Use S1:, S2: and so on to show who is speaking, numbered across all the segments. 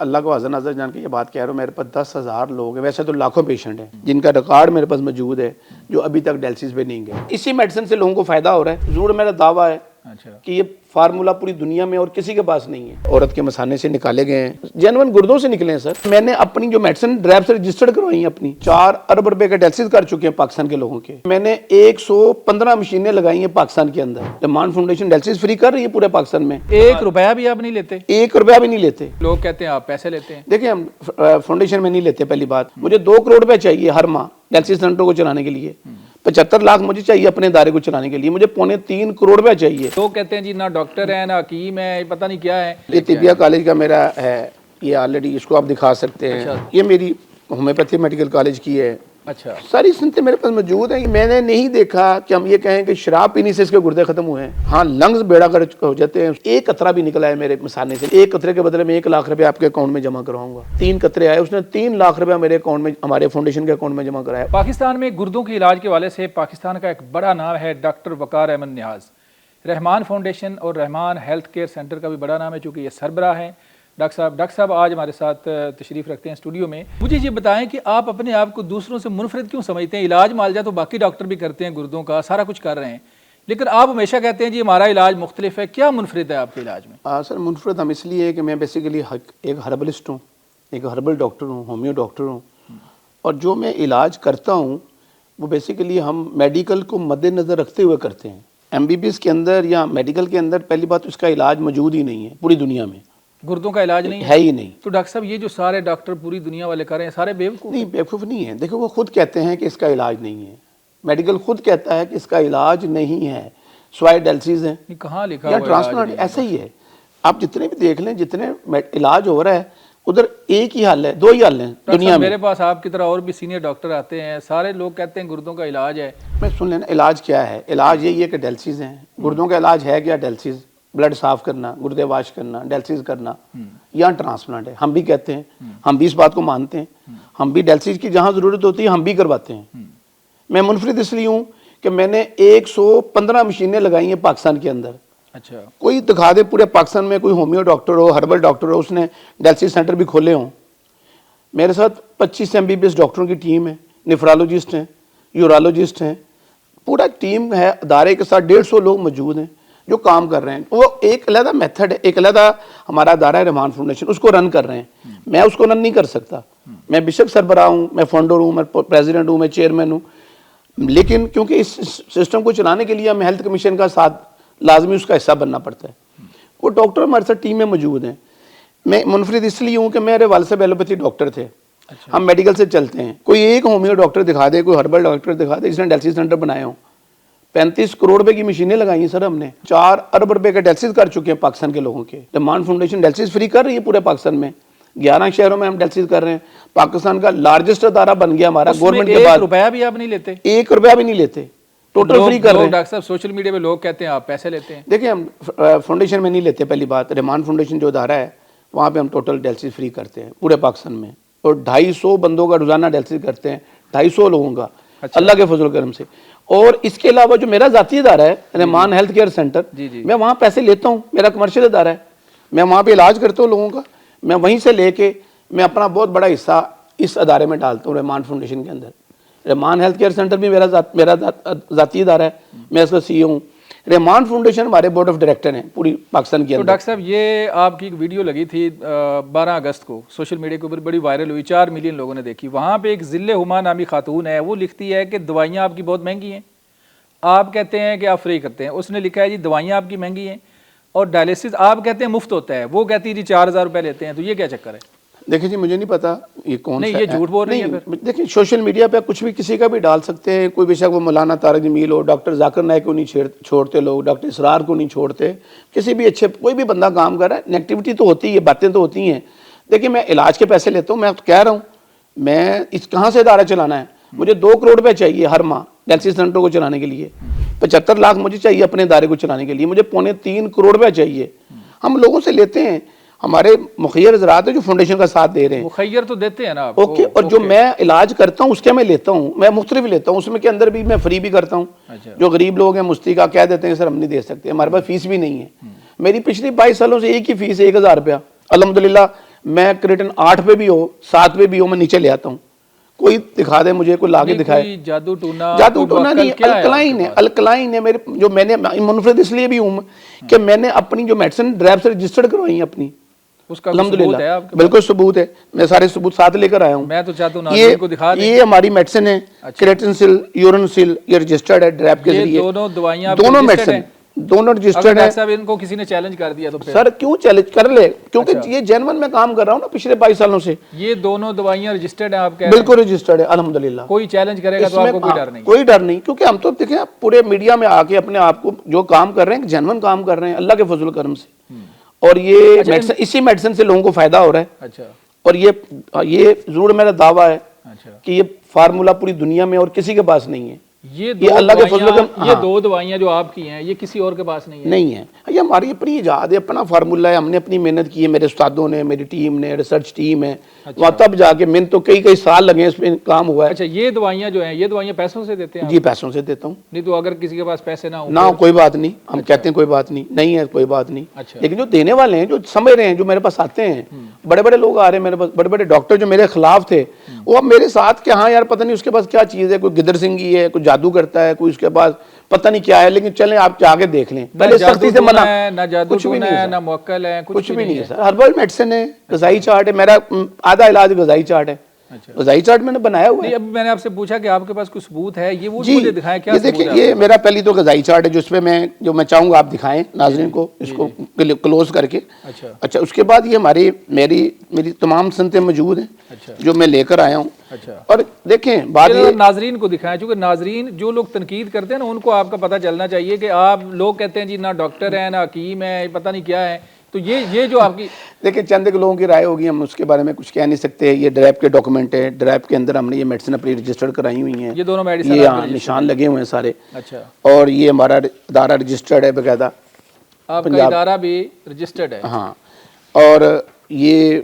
S1: اللہ کو हाज़िर नाज़िर जान के ये बात कह रहा हूँ, मेरे पास 10,000 लोग हैं, वैसे तो लाखों पेशेंट हैं जिनका रिकॉर्ड मेरे पास मौजूद है जो अभी तक डायलिसिस पे नहीं गए। इसी मेडिसिन से लोगों को फ़ायदा हो रहा है। ज़रूर मेरा दावा है कि ये फार्मूला पूरी दुनिया में और किसी के पास नहीं है। औरत के मसाने से निकाले गए हैं, जेन्युइन गुर्दों से निकले हैं सर। मैंने अपनी जो मेडिसिन ड्रैब से रजिस्टर्ड करवाई है, अपनी 4 अरब रुपए के डायलिसिस कर चुके हैं पाकिस्तान के लोगों के। मैंने 115 मशीनें लगाई हैं पाकिस्तान के अंदर। रहमान फाउंडेशन डायलिसिस फ्री कर रही है पूरे पाकिस्तान में।
S2: 1 रुपया भी आप नहीं लेते?
S1: 1 रुपया भी नहीं लेते।
S2: लोग कहते हैं आप पैसे लेते हैं।
S1: देखिए, हम फाउंडेशन में नहीं लेते। पहली बात, मुझे 2 करोड़ रुपए चाहिए हर माह डायलिसिस सेंटर को चलाने के लिए। 75 लाख मुझे चाहिए अपने इदारे को चलाने के लिए। मुझे 3.25 करोड़ रुपया चाहिए।
S2: लोग कहते हैं जी ना डॉक्टर है ना हकीम है, पता नहीं क्या है।
S1: ये तिबिया कॉलेज का मेरा है, ये ऑलरेडी इसको आप दिखा सकते हैं। ये मेरी होम्योपैथी मेडिकल कॉलेज की है।
S2: अच्छा,
S1: सारी सनतें मेरे पास मौजूद हैं। मैंने नहीं देखा कि हम ये कहें कि शराब पीने से इसके गुर्दे खत्म हुए हैं। हाँ, लंग्स बेड़ा कर हो जाते हैं। 1 कतरा भी निकला है मेरे मसाने से। 1 कतरे के बदले में 1 लाख रुपए आपके अकाउंट में जमा करवाऊंगा। 3 कतरे आए, उसने 3 लाख रुपया मेरे अकाउंट में, हमारे फाउंडेशन के अकाउंट में जमा कराया।
S2: पाकिस्तान में गुर्दों के इलाज के हवाले से पाकिस्तान का एक बड़ा नाम है डॉक्टर वकार अहमद नियाज। रहमान फाउंडेशन और रहमान हेल्थ केयर सेंटर का भी बड़ा नाम है, चूँकि ये सरबराह हैं। डॉक्टर साहब आज हमारे साथ तशरीफ़ रखते हैं स्टूडियो में। मुझे ये बताएं कि आप अपने आप को दूसरों से मुनफरिद क्यों समझते हैं? इलाज मालजा तो बाकी डॉक्टर भी करते हैं, गुर्दों का सारा कुछ कर रहे हैं, लेकिन आप हमेशा कहते हैं जी हमारा इलाज मुख्तलिफ है। क्या मुनफरिद है आपके इलाज में?
S1: सर, मुनफरिद हम इसलिए है कि मैं बेसिकली एक हर्बलिस्ट हूँ, एक हर्बल डॉक्टर हूँ, होम्यो डॉक्टर हूँ। और जो मैं इलाज करता हूँ वो बेसिकली हम मेडिकल को मद्देनज़र रखते हुए करते हैं। MBBS के अंदर या मेडिकल के अंदर पहली बात उसका इलाज मौजूद ही नहीं है पूरी दुनिया में।
S2: गुर्दों का इलाज नहीं
S1: है ही नहीं।
S2: तो डॉक्टर साहब ये जो सारे डॉक्टर पूरी दुनिया वाले कर रहे हैं सारे बेवकूफ़?
S1: नहीं, बेवकूफ़ नहीं है। देखो, वो खुद कहते हैं कि इसका इलाज नहीं है। मेडिकल खुद कहता है कि इसका इलाज नहीं है, स्वाय डायलिसिस है।
S2: कहाँ लिखा
S1: या
S2: हुआ
S1: ट्रांसप्लांट? ऐसा ही है। आप जितने भी देख लें, जितने इलाज हो रहा है उधर एक ही हल है, 2 ही हल हैं दुनिया में।
S2: मेरे पास आपकी तरह और भी सीनियर डॉक्टर आते हैं, सारे लोग कहते हैं गुर्दों का इलाज है।
S1: मैं सुन लेना, इलाज क्या है? इलाज यही है कि डायलिसिस है। गुर्दों का इलाज है क्या? डायलिसिस, ब्लड साफ करना, गुर्दे वाश करना, डायलिसिस करना, या ट्रांसप्लांट है। हम भी कहते हैं, हम भी इस बात को मानते हैं। हम भी डायलिसिस की जहाँ ज़रूरत होती है हम भी करवाते हैं। मैं मुनफरिद इसलिए हूँ कि मैंने 115 मशीनें लगाई हैं पाकिस्तान के अंदर।
S2: अच्छा,
S1: कोई दिखा दे पूरे पाकिस्तान में कोई होम्यो डॉक्टर हो, हर्बल डॉक्टर हो, उसने डायलिसिस सेंटर भी खोले हों। मेरे साथ 25 MBBS डॉक्टरों की टीम है, नेफ्रोलॉजिस्ट हैं, यूरोलॉजिस्ट हैं, पूरा टीम है। अदारे के साथ 150 लोग मौजूद हैं जो काम कर रहे हैं। वो एक अलग मेथड है, एक अलग हमारा अदारा है रहमान फाउंडेशन, उसको रन कर रहे हैं। मैं उसको रन नहीं कर सकता। मैं बेशक सरबराह हूँ, मैं फाउंडर हूँ, मैं प्रेसिडेंट हूँ, मैं चेयरमैन हूँ, लेकिन क्योंकि इस सिस्टम को चलाने के लिए हमें हेल्थ कमीशन का साथ लाजमी उसका हिस्सा बनना पड़ता है। वो डॉक्टर हमारे साथ टीम में मौजूद हैं। मैं मुनफरिद इसलिए हूँ कि मेरे वालिद साहब एलोपैथी डॉक्टर थे। अच्छा। हम मेडिकल से चलते हैं। कोई एक होम्यो डॉक्टर दिखा दे, कोई हर्बल डॉक्टर दिखा दे जिसने डायलिसिस सेंटर बनाए हों। 35 करोड़ रुपए की मशीनें लगाई हैं सर हमने। 4 अरब रुपए के डायलिसिस कर चुके हैं पाकिस्तान के लोगों के। रहमान फाउंडेशन डायलिसिस फ्री कर रही है पूरे पाकिस्तान में। 11 शहरों में हम डायलिसिस कर रहे हैं। पाकिस्तान का लार्जेस्ट अदारा बन गया हमारा गवर्नमेंट के बाद।
S2: 1 रुपया भी आप नहीं लेते?
S1: 1 रुपया भी नहीं लेते, टोटल फ्री कर रहे हैं।
S2: डॉक्टर साहब सोशल मीडिया पे लोग कहते हैं आप पैसे लेते हैं।
S1: देखिए, हम फाउंडेशन में नहीं लेते। पहली बात, रहमान फाउंडेशन जो अदारा है वहाँ पे हम टोटल डायलिसिस फ्री करते हैं पूरे पाकिस्तान में। और 250 बंदों का रोजाना डायलिसिस करते हैं, 250 लोगों का। अच्छा। अल्लाह के फजल करम से। और इसके अलावा जो मेरा जाती अदारा है रहमान हेल्थ केयर सेंटर, मैं वहाँ पैसे लेता हूँ। मेरा कमर्शियल अदारा है, मैं वहाँ पे इलाज करता हूँ लोगों का। मैं वहीं से लेके मैं अपना बहुत बड़ा हिस्सा इस अदारे में डालता हूँ रहमान फाउंडेशन के अंदर। रहमान हेल्थ केयर सेंटर भी मेरा जाती अदारा है, मैं इसका CEO हूँ। रहमान फाउंडेशन हमारे बोर्ड ऑफ डायरेक्टर हैं पूरी पाकिस्तान के अंदर।
S2: तो डॉक्टर साहब, ये आपकी एक वीडियो लगी थी 12 अगस्त को, सोशल मीडिया के ऊपर बड़ी वायरल हुई, 4 मिलियन लोगों ने देखी। वहाँ पे एक जिले हुमा नामी खातून है, वो लिखती है कि दवाइयाँ आपकी बहुत महंगी हैं, आप कहते हैं कि आप फ्री करते हैं। उसने लिखा है जी दवाइयाँ आपकी महंगी हैं और डायलिसिस आप कहते हैं मुफ्त होता है, वो कहती है जी 4000 रुपये लेते हैं। तो ये क्या चक्कर है?
S1: देखिए जी, मुझे नहीं पता ये कौन
S2: नहीं, ये झूठ बोल रही है फिर।
S1: देखिए, सोशल मीडिया पे कुछ भी किसी का भी डाल सकते हैं। कोई बेशक वो मौलाना तारक जमील हो, डॉक्टर जाकिर नाइक को नहीं छोड़ते लोग, डॉक्टर इसरार को नहीं छोड़ते। किसी भी अच्छे कोई भी बंदा काम कर रहा है, नेगेटिविटी तो होती है, बातें तो होती हैं। देखिए, मैं इलाज के पैसे लेता हूँ। मैं कह रहा हूँ, मैं इस कहाँ से इदारा चलाना है? मुझे 2 करोड़ रुपये चाहिए हर माह डायलिसिस सेंटर को चलाने के लिए। 75 लाख मुझे चाहिए अपने इदारे को चलाने के लिए। मुझे 3.25 करोड़ रुपये चाहिए। हम लोगों से लेते हैं, हमारे मुखैर हज़रात है जो फाउंडेशन का साथ दे रहे हैं।
S2: मुखैर तो देते हैं ना आप?
S1: ओके। और जो मैं इलाज करता हूँ उसके मैं लेता हूँ, मैं मुख्तलिफ लेता हूँ। उसमें के अंदर भी मैं फ्री भी करता हूँ। अच्छा। जो गरीब लोग हैं मुफ्ती का कह देते हैं सर हम नहीं दे सकते, हमारे पास फीस भी नहीं है। मेरी पिछली 22 सालों से एक ही फीस है, 1000 रुपया। अल्हम्दुलिल्लाह میں کریٹن 8 پہ بھی ہو 7 پہ بھی ہو میں نیچے لے آتا ہوں, کوئی دکھا دے مجھے, کوئی لا کے دکھائے.
S2: کوئی جادو ٹونا
S1: نہیں, الکلائن ہے میرے جو میں نے منفرد اس لیے بھی ہوں کہ میں نے اپنی جو میڈیسن ڈرائب سے رجسٹرڈ کروائی ہیں اپنی,
S2: اس کا ثبوت ہے آپ کے
S1: بالکل ثبوت ہے, میں سارے ثبوت ساتھ لے کر آیا ہوں.
S2: میں تو چاہتا ہوں ناظرین کو دکھا دیں,
S1: یہ ہماری میڈیسن ہے کریٹن سل, یورن سل, یہ رجسٹرڈ ہے ڈرائب کے ذریعے.
S2: دونوں دوائیاں
S1: دونوں میڈیسن دونوں رجسٹرڈ ہیں.
S2: صاحب ان کو کسی نے چیلنج کر دیا تو پھر
S1: سر کیوں چیلنج کر لے, کیونکہ یہ جینون میں کام کر رہا ہوں نا پچھلے 22 سالوں سے.
S2: یہ دونوں دوائیاں رجسٹرڈ ہیں آپ کہہ رہے ہیں؟
S1: بالکل رجسٹرڈ ہے الحمدللہ.
S2: کوئی چیلنج کرے گا تو آپ کو کوئی ڈر نہیں؟
S1: کوئی ڈر نہیں, کیونکہ ہم تو دیکھیں پورے میڈیا میں آ کے اپنے آپ کو جو کام کر رہے ہیں جینون کام کر رہے ہیں اللہ کے فضل و کرم سے, اور یہ اسی میڈیسن سے لوگوں کو فائدہ ہو رہا ہے.
S2: اچھا,
S1: اور یہ ضرور میرا دعویٰ ہے
S2: اچھا
S1: کہ یہ فارمولا پوری دنیا میں اور کسی کے پاس نہیں ہے.
S2: یہ
S1: اللہ کے فضل و کرم,
S2: یہ دو دوائیاں جو آپ کی ہیں یہ کسی اور کے پاس نہیں ہے؟
S1: نہیں ہے, یہ ہماری اپنی ایجاد ہے, اپنا فارمولا ہے, ہم نے اپنی محنت کی ہے, میرے استادوں نے, میری ٹیم نے, ریسرچ ٹیم ہے, وہاں تب جا کے میں تو کئی سال لگے اس پہ کام ہوا ہے.
S2: اچھا, یہ دوائیاں جو ہیں یہ دوائیاں پیسوں سے دیتے ہیں؟
S1: جی پیسوں سے دیتا ہوں.
S2: نہیں تو اگر کسی کے پاس پیسے نہ
S1: نہ ہو کوئی بات نہیں, ہم کہتے ہیں کوئی بات نہیں ہے کوئی بات نہیں, لیکن جو دینے والے ہیں جو سمجھ رہے ہیں, جو میرے پاس آتے ہیں, بڑے بڑے لوگ آ رہے ہیں میرے پاس, بڑے بڑے ڈاکٹر جو میرے خلاف تھے وہ اب میرے ساتھ کہ ہاں یار پتہ نہیں اس کے پاس کیا چیز ہے, کوئی گدر سنگھی ہے, کوئی جادو کرتا ہے, کوئی اس کے پاس پتہ نہیں کیا ہے, لیکن چلیں آپ جا کے دیکھ لیں. پہلے سختی سے منع,
S2: نہ جادو ٹونا ہے نہ موکل ہے,
S1: کچھ بھی نہیں ہے سر. ہربل میڈیسن ہے, غذائی چارٹ ہے, میرا آدھا علاج غذائی چارٹ ہے. غذائی چارٹ میں نے بنایا ہوا ہے.
S2: اب میں نے آپ سے پوچھا کہ آپ کے پاس کوئی ثبوت ہے, یہ وہ مجھے دکھائیں کیا ثبوت ہے.
S1: دیکھیں یہ میرا پہلی تو غذائی چارٹ ہے جس پہ میں جو میں چاہوں گا آپ دکھائیں ناظرین کو, اس کو کلوز کر کے. اچھا, اس کے بعد یہ میری تمام سنتیں موجود ہیں جو میں لے کر آیا ہوں. اور دیکھیں بات یہ
S2: ناظرین کو دکھائیں, چونکہ ناظرین جو لوگ تنقید کرتے ہیں نا ان کو آپ کا پتہ چلنا چاہیے کہ آپ لوگ کہتے ہیں جی نہ ڈاکٹر ہیں نہ حکیم ہے, پتہ نہیں کیا ہے, تو یہ جو آپ کی
S1: دیکھیں چند ایک لوگوں کی رائے ہوگی, ہم اس کے بارے میں کچھ کہہ نہیں سکتے. یہ ڈرائب کے ڈاکومنٹ ہے, ڈرائب کے اندر ہم نے یہ میڈیسن اپنی رجسٹرڈ کرائی ہوئی ہیں,
S2: یہ دونوں میڈیسن
S1: یہ نشان لگے ہوئے ہیں سارے.
S2: اچھا,
S1: اور یہ ہمارا ادارہ رجسٹرڈ ہے باقاعدہ,
S2: آپ کا ادارہ بھی رجسٹرڈ ہے؟
S1: ہاں, اور یہ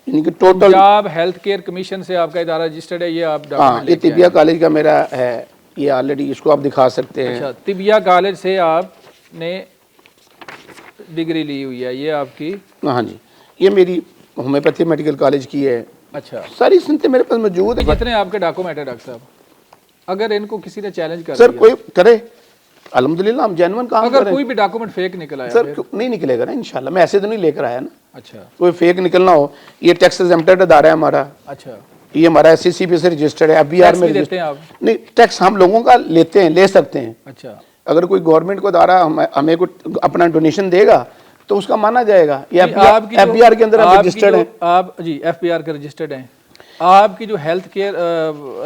S1: یعنی کہ total
S2: Punjab health care commission سے آپ کا ادارہ رجسٹرڈ ہے. یہ آپ
S1: ہاں, یہ طبیہ کالج کا میرا ہے, یہ آلریڈی اس کو آپ دکھا سکتے ہیں.
S2: اچھا, طبیہ کالج سے آپ نے ڈگری لی ہوئی ہے, یہ آپ کی؟
S1: ہاں جی, یہ میری ہومیوپیتھی میڈیکل کالج کی ہے.
S2: اچھا,
S1: ساری سنتیں میرے پاس موجود ہیں.
S2: جتنے آپ کے ڈاکومنٹ ہیں ڈاکٹر صاحب, اگر ان کو کسی نے چیلنج کر
S1: سر کوئی کرے الحمدللہ ہم جینون کام
S2: اگر کوئی بھی ڈاکومنٹ فیک نکل آیا
S1: سر نہیں نکلے گا نا انشاءاللہ, میں ایسے تو نہیں لے کر آیا نا.
S2: اچھا,
S1: کوئی فیک نکلنا ہو. یہ ٹیکس ایگزمپٹڈ ادارہ ہے ہمارا.
S2: اچھا,
S1: یہ ہمارا ایس سی سی پی سے رجسٹرڈ ہے, FBR میں
S2: دیتے ہیں آپ؟
S1: نہیں, ٹیکس ہم لوگوں کا لیتے ہیں, لے سکتے ہیں.
S2: اچھا,
S1: اگر کوئی گورنمنٹ کو ادارہ ہمیں اپنا ڈونیشن دے گا تو اس کا مانا جائے گا. یہ FBR کے اندر رجسٹرڈ ہیں
S2: آپ؟ جی FBR کے رجسٹرڈ ہیں. آپ کی جو ہیلتھ کیئر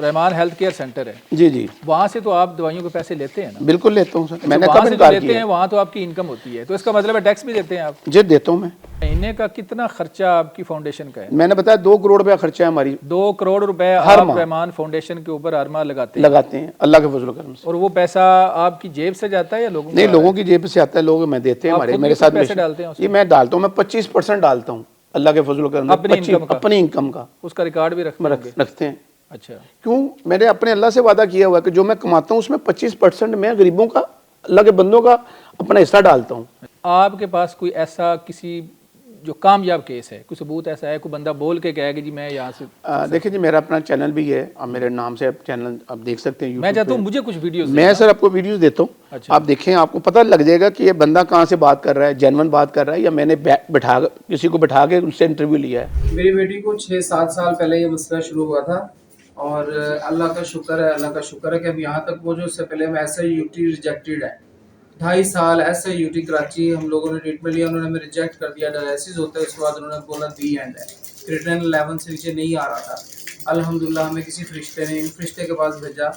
S2: رحمان ہیلتھ کیئر سینٹر ہے,
S1: جی جی,
S2: وہاں سے تو آپ دوائیوں کے پیسے لیتے ہیں نا؟
S1: بالکل لیتا ہوں سر, میں نے
S2: وہاں
S1: کب
S2: سے
S1: انکار
S2: لیتے
S1: کیا
S2: ہیں, وہاں تو آپ کی انکم ہوتی ہے, تو اس کا مطلب ہے ٹیکس بھی دیتے ہیں آپ؟
S1: جی دیتا ہوں. میں
S2: مہینے کا کتنا خرچہ آپ کی فاؤنڈیشن کا ہے؟
S1: میں نے بتایا 2 کروڑ روپے خرچہ ہے ہماری.
S2: 2 کروڑ روپے آپ رحمان فاؤنڈیشن کے اوپر ہر ماہ لگاتے ہیں
S1: اللہ کے فضل و کرم سے.
S2: اور وہ پیسہ آپ کی جیب سے جاتا ہے یا لوگوں
S1: نہیں, لوگوں کی جیب سے آتا ہے, لوگ میں دیتے ہیں, میرے ساتھ
S2: پیسے ڈالتے ہیں؟
S1: جی میں ڈالتا ہوں, میں 25% ڈالتا ہوں اللہ کے فضل و کرم سے, اپنی انکم کا.
S2: اس کا ریکارڈ بھی
S1: رکھتے ہیں.
S2: اچھا,
S1: کیوں؟ میں نے اپنے اللہ سے وعدہ کیا ہوا ہے کہ جو میں کماتا ہوں اس میں 25% میں غریبوں کا, اللہ کے بندوں کا اپنا حصہ ڈالتا ہوں.
S2: آپ کے پاس کوئی ایسا کسی جو کامیاب کیس ہے, کوئی ثبوت ایسا ہے, کوئی بندہ بول کے کہے کہ جی میں یہاں سے؟
S1: دیکھیں جی میرا اپنا چینل بھی ہے, میرے نام سے چینل آپ دیکھ سکتے ہیں.
S2: میں چاہتا ہوں مجھے کچھ ویڈیوز,
S1: میں سر آپ کو ویڈیوز دیتا ہوں, آپ دیکھیں, آپ کو پتہ لگ جائے گا کہ یہ بندہ کہاں سے بات کر رہا ہے, جینون بات کر رہا ہے یا میں نے کسی کو بٹھا کے اس سے انٹرویو لیا ہے.
S3: میری بیٹی کو 6-7 سال پہلے یہ مسئلہ شروع ہوا تھا, اور اللہ کا شکر ہے کہ اب یہاں تک پہنچے. اس سے پہلے میں ایسا یو ٹی ریجیکٹڈ ہے, 2.5 سال ایسے یو ٹی کراچی ہم لوگوں نے ٹریٹمنٹ لیا, انہوں نے ہمیں ریجیکٹ کر دیا, ڈائلیسس ہوتا ہے, اس کے بعد انہوں نے بولا دی اینڈ ہے, کریٹن 11 سے نیچے نہیں آ رہا تھا. الحمدللہ ہمیں کسی فرشتے نے فرشتے کے پاس بھیجا,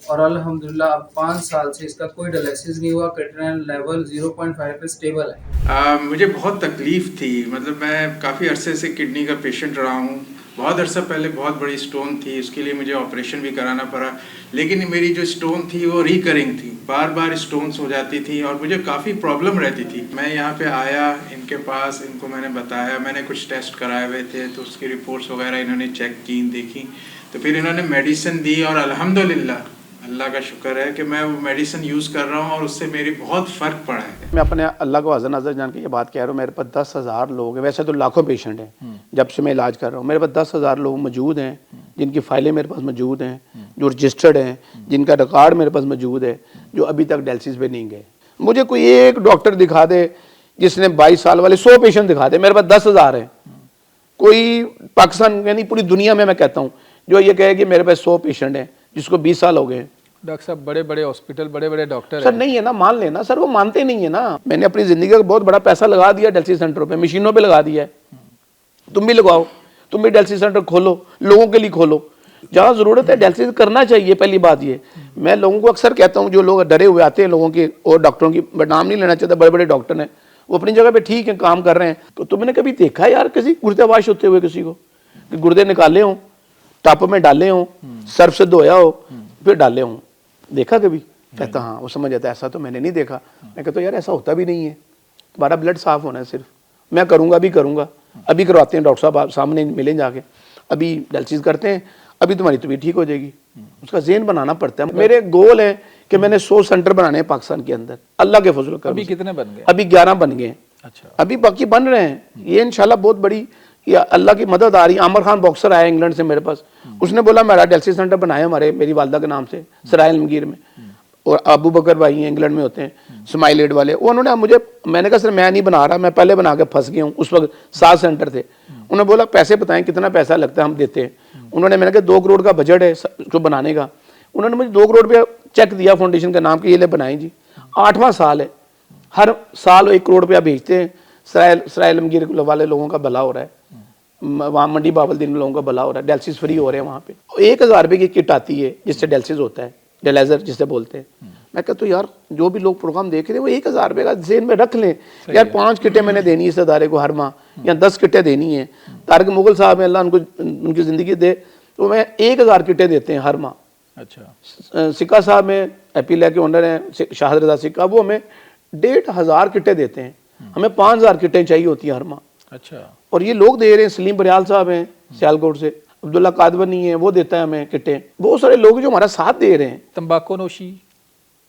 S3: اور الحمدللہ اب 5 سال سے اس کا کوئی ڈائلیسس نہیں ہوا, کریٹن لیول 0.5 پہ اسٹیبل ہے.
S4: مجھے بہت تکلیف تھی, مطلب میں کافی عرصے سے کڈنی کا پیشنٹ رہا ہوں. بہت عرصہ پہلے بہت بڑی سٹون تھی, اس کے لیے مجھے آپریشن بھی کرانا پڑا, لیکن میری جو سٹون تھی وہ ریکرنگ تھی, بار بار سٹونز ہو جاتی تھی اور مجھے کافی پرابلم رہتی تھی. میں یہاں پہ آیا ان کے پاس, ان کو میں نے بتایا, میں نے کچھ ٹیسٹ کرائے ہوئے تھے, تو اس کی رپورٹس وغیرہ انہوں نے چیک کی, دیکھی, تو پھر انہوں نے میڈیسن دی, اور अल्लाह का शुक्र है कि मैं वो मेडिसिन यूज़ कर रहा हूँ और उससे मेरी बहुत फ़र्क पड़ा है।
S1: मैं अपने अल्लाह को हाज़िर नाज़िर जान के ये बात कह रहा हूँ, मेरे पास 10,000 लोग हैं, वैसे तो लाखों पेशेंट हैं जब से मैं इलाज कर रहा हूँ, मेरे पास 10,000 लोग मौजूद हैं जिनकी फाइलें मेरे पास मौजूद हैं, जो रजिस्टर्ड हैं, जिनका रिकॉर्ड मेरे पास मौजूद है, जो अभी तक डायलिसिस पे नहीं गए। मुझे कोई एक डॉक्टर दिखा दे जिसने 22 साल वाले 100 पेशेंट दिखा दे, मेरे पास 10,000 हैं। कोई पाकिस्तान यानी पूरी दुनिया में मैं कहता हूँ जो ये कहे कि मेरे पास 100 पेशेंट हैं जिसको 20 साल हो गए।
S2: डॉक्टर साहब बड़े बड़े हॉस्पिटल, बड़े बड़े डॉक्टर
S1: सर नहीं है ना, मान लेना सर, वो मानते नहीं है ना। मैंने अपनी जिंदगी का बहुत बड़ा पैसा लगा दिया डायलिसिस सेंटरों पे, मशीनों पे लगा दिया है। तुम भी लगाओ, तुम भी डायलिसिस सेंटर खोलो, लोगों के लिए खोलो, जहाँ जरूरत है डायलिसिस करना चाहिए। पहली बात ये मैं लोगों को अक्सर कहता हूँ, जो लोग डरे हुए आते हैं लोगों के और डॉक्टरों की, नाम नहीं लेना चाहता, बड़े बड़े डॉक्टर हैं, वो अपनी जगह पे ठीक है, काम कर रहे हैं। तो तुमने कभी देखा यार किसी गुर्दे वाश होते हुए किसी को, कि गुर्दे निकाले हों, टप में डाले हों, सर्फ से धोया हो फिर डाले हों? देखा कभी? कहता हाँ, वो समझ जाता है ऐसा तो मैंने नहीं देखा। मैं कहता यार ऐसा होता भी नहीं है, तुम्हारा ब्लड साफ होना है सिर्फ। मैं करूँगा, अभी करूँगा, अभी करवाते हैं डॉक्टर साहब, आप सामने मिलें जाके, अभी डायलिसिस करते हैं, अभी तुम्हारी तबीयत ठीक हो जाएगी। उसका ज़हन बनाना पड़ता है। मेरे गोल है कि मैंने 100 सेंटर बनाने हैं पाकिस्तान के अंदर, अल्लाह के फजल करम।
S2: अभी कितने बन गए?
S1: अभी 11 बन गए।
S2: अच्छा,
S1: अभी बाकी बन रहे हैं। ये इंशाल्लाह बहुत बड़ी या अल्लाह की मदद आ रही है। आमिर खान बॉक्सर आया इंग्लैंड से मेरे पास, उसने बोला मेरा डायलिसिस सेंटर बनाया हमारे मेरी वालदा के नाम से सराय अलमगीर में, और अबू बकर भाई हैं इंग्लैंड में होते हैं, स्माइल एड वाले, उन्होंने मुझे, मैंने कहा सर मैं नहीं बना रहा, मैं पहले बना के फंस गया हूँ। उस वक्त 7 सेंटर थे। उन्होंने बोला पैसे बताएं कितना पैसा लगता है, हम देते हैं। उन्होंने, मैंने कहा 2 करोड़ का बजट है उसको बनाने का। उन्होंने मुझे 2 करोड़ रुपया चेक दिया फाउंडेशन के नाम के, ये ले बनाए जी। 8वां साल है, हर साल 1 करोड़ रुपया भेजते हैं। सराय अलमगीर वाले लोगों का भला हो रहा है, वहाँ मंडी बावलदीन में लोगों का भला हो रहा है, डायलिसिस फ्री हो रहे हैं वहाँ पे। 1,000 रुपये की किट आती है जिससे डायलिसिस होता है, डायलाइजर जिसे बोलते हैं। मैं कहता हूँ यार जो भी लोग प्रोग्राम देख रहे हैं वो 1,000 रुपये का ज़हन में रख लें यार। 5 किटें मैंने देनी है इस अदारे को हर माह, या 10 किटें देनी है। तारिक मुगल साहब अल्लाह उनको उनकी ज़िंदगी दे, तो मैं 1,000 किटें देते हैं हर माह।
S2: अच्छा,
S1: सिक्का साहब में एपीला के ओनर हैं शाहद रजा सिक्का, वो हमें 1,500 किटें देते हैं। हमें 5,000 किटें चाहिए होती हैं हर माह।
S2: अच्छा,
S1: और ये लोग दे रहे हैं। सलीम बरियाल साहब हैं सियालकोट से, अब्दुल्ला कादवनी है, वो देता है हमें किटें। बहुत सारे लोग जो हमारा साथ दे रहे हैं।
S2: तंबाकू नोशी,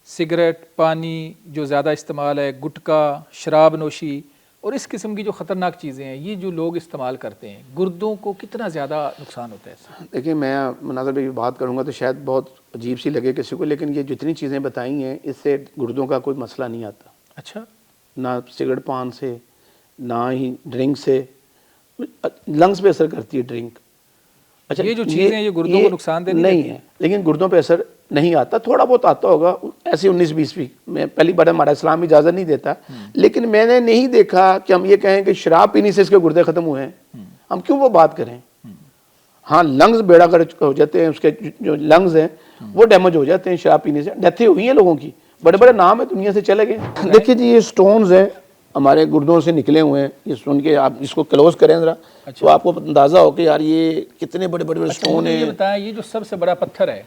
S2: सिगरेट, पानी जो ज़्यादा इस्तेमाल है, गुटखा, शराब नोशी और इस किस्म की जो ख़तरनाक चीज़ें हैं, ये जो लोग इस्तेमाल करते हैं, गुर्दों को कितना ज़्यादा नुकसान होता है इससे?
S1: देखिए मैं मुनाज़र भाई बात करूँगा तो शायद बहुत अजीब सी लगे किसी को, लेकिन ये जितनी चीज़ें बताई हैं इससे गुर्दों का कोई मसला नहीं आता।
S2: अच्छा,
S1: ना सिगरेट पान से, ना ही ड्रिंक से। लंग्स पे असर करती है ड्रिंक। अच्छा,
S2: ये जो चीज़ें हैं ये गुर्दों को नुकसान
S1: नहीं है, लेकिन गुर्दों पे असर नहीं आता। थोड़ा बहुत आता होगा ऐसे 19-20 में, पहली बार हमारा इस्लाम इजाज़त नहीं देता, लेकिन मैंने नहीं देखा कि हम ये कहें कि शराब पीने से इसके गुर्दे ख़त्म हुए हैं। हम क्यों वो बात करें? हाँ, लंग्स बेड़ा गर्क हो जाते हैं, उसके जो लंग्स हैं वो डैमेज हो जाते हैं शराब पीने से। डेथें हुई हैं लोगों की, बड़े बड़े नाम है दुनिया से चले गए। देखिए जी, ये स्टोन्स हैं हमारे गुर्दों से निकले हुए हैं। ये सुन के आप इसको क्लोज करें जरा, तो आपको अंदाजा हो कि यार ये कितने बड़े बड़े स्टोन हैं।
S2: ये बताएं, ये जो सबसे बड़ा पत्थर है,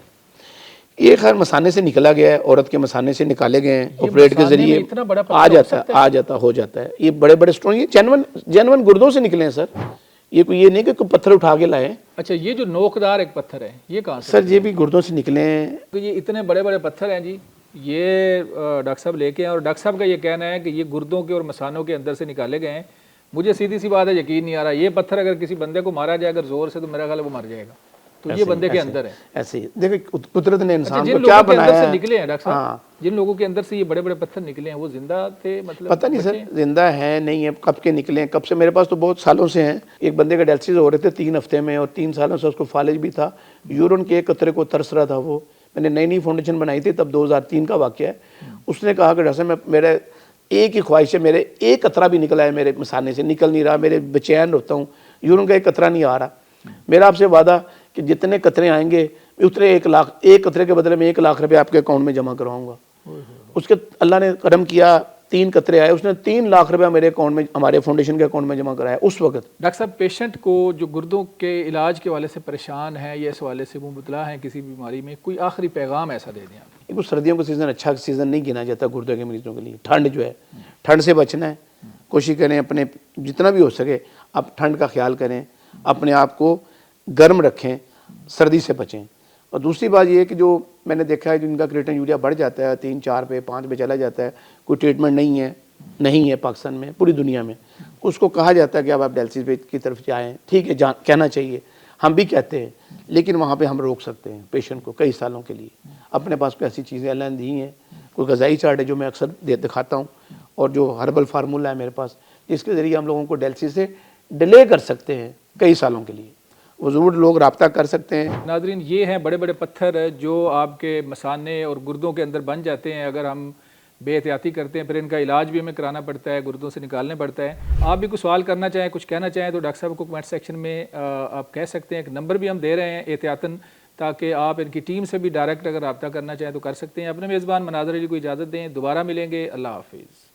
S1: ये खैर मसाने से निकला गया है, औरत के मसाने से निकाले गए हैं, ऑपरेट के जरिए आ जाता हो जाता है। ये बड़े बड़े स्टोन, ये जेन्युइन गुर्दों से निकले हैं सर। ये कोई ये नहीं कि कोई पत्थर उठा के लाए।
S2: अच्छा, ये जो नोकदार एक पत्थर है, ये कहाँ से?
S1: सर ये भी गुर्दों से निकले हैं।
S2: तो ये इतने बड़े बड़े पत्थर हैं जी, ये डॉक्टर साहब लेके हैं, और डॉक्टर साहब का ये कहना है कि ये गुर्दों के और मसानों के अंदर से निकाले गए हैं। मुझे सीधी सी बात है, यकीन नहीं आ रहा। ये पत्थर अगर किसी बंदे को मारा जाए अगर जोर से, तो मेरा ख्याल है वो मर जाएगा। तो ये बंदे के अंदर है।
S1: ऐसे ही देखो कुदरत ने इंसान
S2: जिन
S1: को क्या
S2: लोगों के अंदर
S1: बनाया
S2: से
S1: है।
S2: निकले हैं डॉक्टर साहब,
S1: हाँ।
S2: जिन लोगों के अंदर से ये बड़े बड़े पत्थर निकले हैं, वो जिंदा थे? मतलब
S1: पता नहीं सर जिंदा है नहीं है, कब के निकले हैं, कब से। मेरे पास तो बहुत सालों से हैं। एक बंदे का डायलिसिस हो रहे थे 3 हफ्ते में, और 3 सालों से उसको फालिज भी था, यूरिन के एक कतरे को तरस रहा था वो। मैंने नई फाउंडेशन बनाई थी, तब 2003 का वाक़या है। उसने कहा कि डॉक्टर साहब मेरे एक ही ख्वाहिश है, मेरे एक कतरा भी निकला है मेरे मसाने से, निकल नहीं रहा, मेरे बेचैन होता हूँ, यूरिन का एक कतरा नहीं आ रहा। मेरा आपसे वादा कि जितने कतरे आएंगे उतने 1 लाख, एक कतरे के बदले में 1 लाख रुपये आपके अकाउंट में जमा करवाऊंगा। उसके अल्लाह ने करम किया, 3 कतरे आए, उसने 3 लाख रुपया मेरे अकाउंट में, हमारे फाउंडेशन के अकाउंट में जमा कराया उस वक्त।
S2: डॉक्टर साहब, पेशेंट को जो गुर्दों के इलाज के वाले से परेशान है या इस वाले से मुबतला है किसी बीमारी में, कोई आखिरी पैगाम ऐसा दे दें आप?
S1: देखो सर्दियों का सीज़न अच्छा सीज़न नहीं गिना जाता गुर्दे के मरीजों के लिए। ठंड जो है, ठंड से बचना है, कोशिश करें अपने जितना भी हो सके आप ठंड का ख्याल करें, अपने आप को गर्म रखें, सर्दी से बचें। और दूसरी बात ये है कि जो میں نے دیکھا ہے جن کا کریٹن یوریا بڑھ جاتا ہے 3 4 پہ 5 پہ چلا جاتا ہے, کوئی ٹریٹمنٹ نہیں ہے پاکستان میں, پوری دنیا میں, اس کو کہا جاتا ہے کہ اب آپ ڈائلسس کی طرف جائیں. ٹھیک ہے, کہنا چاہیے, ہم بھی کہتے ہیں, لیکن وہاں پہ ہم روک سکتے ہیں پیشنٹ کو کئی سالوں کے لیے. اپنے پاس کوئی ایسی چیزیں اللہ نے دی ہیں, کوئی غذائی چارٹ ہے جو میں اکثر دکھاتا ہوں, اور جو ہربل فارمولہ ہے میرے پاس, جس کے ذریعے ہم لوگوں کو ڈائلسس سے ڈیلے کر سکتے ہیں کئی سالوں کے لیے. وہ ضرور لوگ رابطہ کر سکتے ہیں.
S2: ناظرین, یہ ہیں بڑے بڑے پتھر جو آپ کے مثانے اور گردوں کے اندر بن جاتے ہیں. اگر ہم بے احتیاطی کرتے ہیں پھر ان کا علاج بھی ہمیں کرانا پڑتا ہے, گردوں سے نکالنے پڑتا ہے. آپ بھی کچھ سوال کرنا چاہیں, کچھ کہنا چاہیں تو ڈاکٹر صاحب کو کمنٹ سیکشن میں آپ کہہ سکتے ہیں. ایک نمبر بھی ہم دے رہے ہیں احتیاطاً, تاکہ آپ ان کی ٹیم سے بھی ڈائریکٹ اگر رابطہ کرنا چاہیں تو کر سکتے ہیں. اپنے میزبان مناظر علی کو اجازت دیں, دوبارہ ملیں گے. اللہ حافظ.